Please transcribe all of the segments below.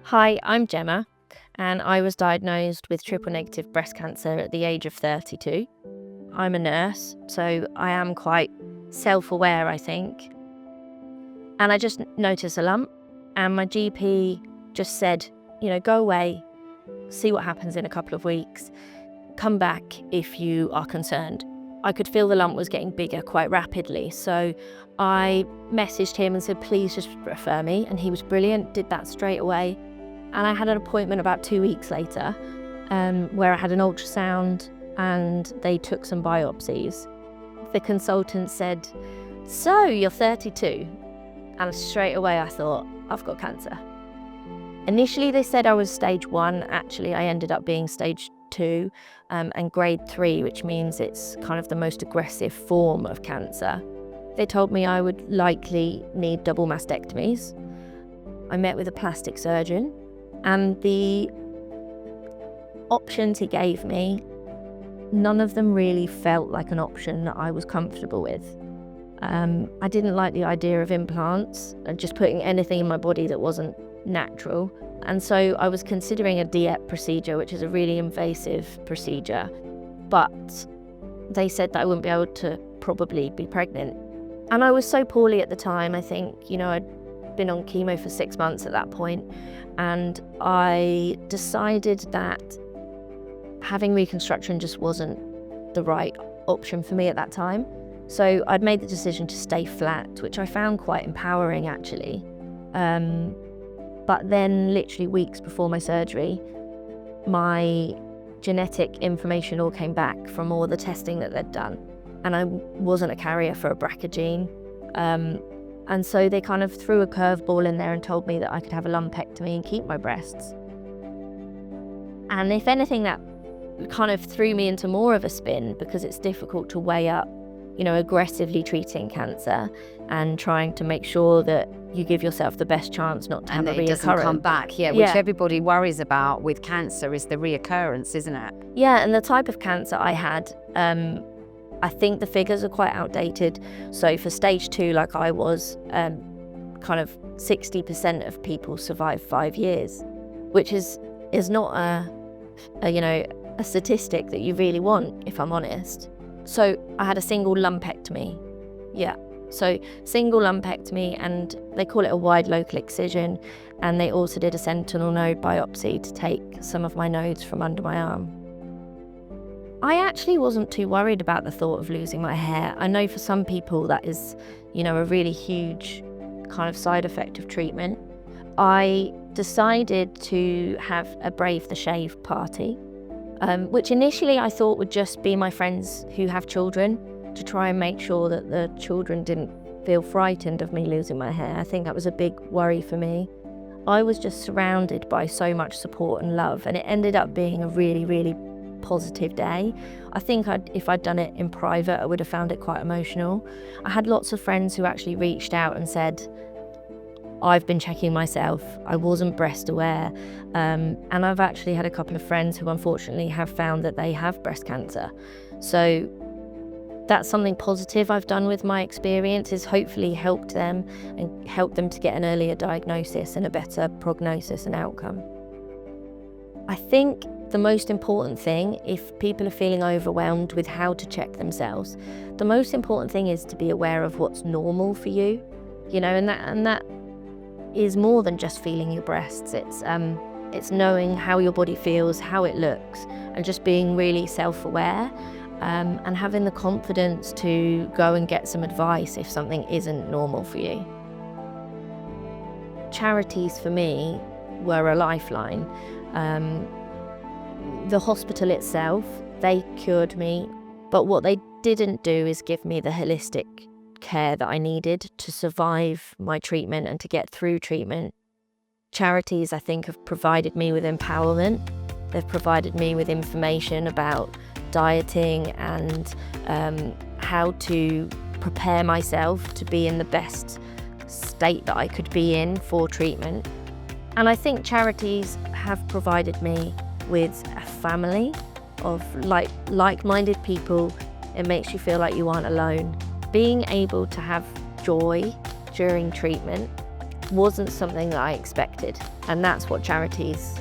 Hi, I'm Gemma, and I was diagnosed with triple negative breast cancer at the age of 32. I'm a nurse, so I am quite self-aware, I think. And I just noticed a lump, and my GP just said, go away, see what happens in a couple of weeks, come back if you are concerned. I could feel the lump was getting bigger quite rapidly, so I messaged him and said, please just refer me, and he was brilliant, did that straight away. And I had an appointment about 2 weeks later where I had an ultrasound and they took some biopsies. The consultant said, so you're 32? And straight away I thought, I've got cancer. Initially they said I was stage 1, actually I ended up being stage 2 and grade 3, which means it's kind of the most aggressive form of cancer. They told me I would likely need double mastectomies. I met with a plastic surgeon, and the options he gave me, none of them really felt like an option that I was comfortable with. I didn't like the idea of implants and just putting anything in my body that wasn't natural. And so I was considering a DIEP procedure, which is a really invasive procedure. But they said that I wouldn't be able to probably be pregnant. And I was so poorly at the time, I think, I'd been on chemo for 6 months at that point, and I decided that having reconstruction just wasn't the right option for me at that time. So I'd made the decision to stay flat, which I found quite empowering actually. But then literally weeks before my surgery, my genetic information all came back from all the testing that they'd done, and I wasn't a carrier for a BRCA gene. And so they kind of threw a curveball in there and told me that I could have a lumpectomy and keep my breasts. And if anything, that kind of threw me into more of a spin, because it's difficult to weigh up, aggressively treating cancer and trying to make sure that you give yourself the best chance not to have a reoccurrence. And it doesn't come back, which everybody worries about with cancer is the reoccurrence, isn't it? Yeah, and the type of cancer I had, I think the figures are quite outdated. So for stage 2, like I was, kind of 60% of people survive 5 years, which is not a statistic that you really want, if I'm honest. So I had a single lumpectomy. So single lumpectomy, and they call it a wide local excision, and they also did a sentinel node biopsy to take some of my nodes from under my arm. I actually wasn't too worried about the thought of losing my hair. I know for some people that is, a really huge kind of side effect of treatment. I decided to have a Brave the Shave party, which initially I thought would just be my friends who have children, to try and make sure that the children didn't feel frightened of me losing my hair. I think that was a big worry for me. I was just surrounded by so much support and love, and it ended up being a really, really positive day. I think if I'd done it in private, I would have found it quite emotional. I had lots of friends who actually reached out and said, I've been checking myself, I wasn't breast aware, and I've actually had a couple of friends who unfortunately have found that they have breast cancer. So that's something positive I've done with my experience, is hopefully helped them and helped them to get an earlier diagnosis and a better prognosis and outcome. I think the most important thing, if people are feeling overwhelmed with how to check themselves, the most important thing is to be aware of what's normal for you, and that is more than just feeling your breasts. It's knowing how your body feels, how it looks, and just being really self-aware, and having the confidence to go and get some advice if something isn't normal for you. Charities for me were a lifeline. The hospital itself, they cured me, but what they didn't do is give me the holistic care that I needed to survive my treatment and to get through treatment. Charities, I think, have provided me with empowerment. They've provided me with information about dieting and how to prepare myself to be in the best state that I could be in for treatment. And I think charities have provided me with a family of like-minded people. It makes you feel like you aren't alone. Being able to have joy during treatment wasn't something that I expected, and that's what charities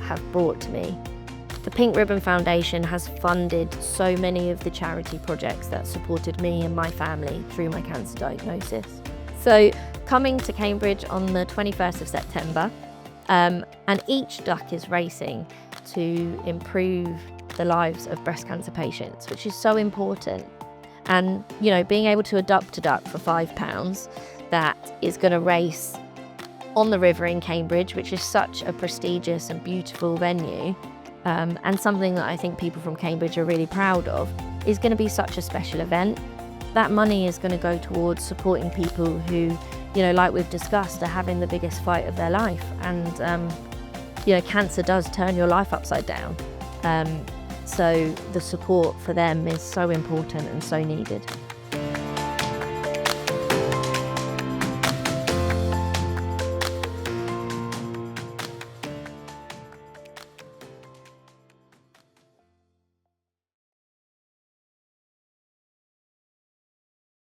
have brought to me. The Pink Ribbon Foundation has funded so many of the charity projects that supported me and my family through my cancer diagnosis. So coming to Cambridge on the 21st of September, and each duck is racing to improve the lives of breast cancer patients, which is so important. And, you know, being able to adopt a duck for £5 that is going to race on the river in Cambridge, which is such a prestigious and beautiful venue, and something that I think people from Cambridge are really proud of, is going to be such a special event. That money is going to go towards supporting people who, you know, like we've discussed, are having the biggest fight of their life. And, you know, cancer does turn your life upside down. So the support for them is so important and so needed.